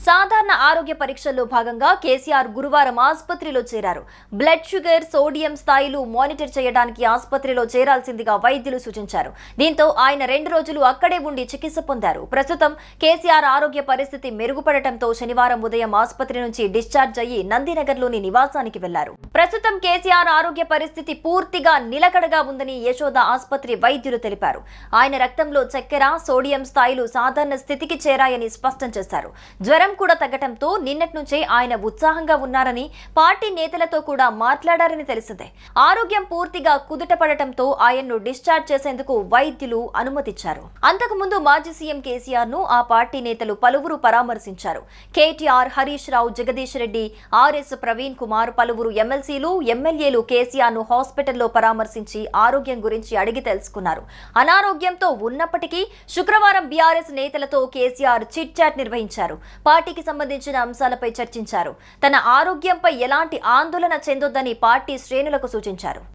సాధారణ ఆరోగ్య పరీక్షల్లో భాగంగా కేసీఆర్ గురువారం ఆసుపత్రిలో చేరారు. బ్లడ్ షుగర్, సోడియం స్థాయిలు మానిటర్ చేయడానికి ఆసుపత్రిలో చేరాల్సిందిగా వైద్యులు సూచించారు. దీంతో ఆయన 2 రోజులు అక్కడే ఉండి చికిత్స పొందారు. ప్రస్తుతం కేసీఆర్ ఆరోగ్య పరిస్థితి మెరుగుపడటంతో శనివారం ఉదయం ఆసుపత్రి నుంచి డిశ్చార్జ్ అయ్యి నందినగర్లోని నివాసానికి వెళ్లారు. ప్రస్తుతం కేసీఆర్ ఆరోగ్య పరిస్థితి పూర్తిగా నిలకడగా ఉందని యశోద ఆసుపత్రి వైద్యులు తెలిపారు. ఆయన రక్తంలో చక్కెర, సోడియం స్థాయిలు సాధారణ స్థితికి చేరాయని స్పష్టం చేశారు. జ్వరం కూడా తగ్గటంతో నిన్నటి నుంచే ఆయన ఉత్సాహంగా ఉన్నారని, పార్టీ నేతలతో కూడా మాట్లాడారని తెలిసిందే. ఆరోగ్యం పూర్తిగా కుదుటపడటంతో ఆయన్ను డిశ్చార్జ్ చేసేందుకు వైద్యులు అనుమతిచ్చారు. అంతకుముందు మాజీ సీఎం కేసీఆర్ ను ఆ పార్టీ నేతలు పలువురు పరామర్శించారు. కేటీఆర్, హరీష్ రావు, జగదీష్ రెడ్డి, ఆర్ఎస్ ప్రవీణ్ కుమార్, పలువురు ఎమ్మెల్సీలు, ఎమ్మెల్యేలు కేసీఆర్ ను హాస్పిటల్లో పరామర్శించి ఆరోగ్యం గురించి అడిగి తెలుసుకున్నారు. అనారోగ్యంతో ఉన్నప్పటికీ శుక్రవారం బీఆర్ఎస్ నేతలతో కేసీఆర్ చిట్ చాట్ నిర్వహించారు. పార్టీకి సంబంధించిన అంశాలపై చర్చించారు. తన ఆరోగ్యంపై ఎలాంటి ఆందోళన చెందొద్దని పార్టీ శ్రేణులకు సూచించారు.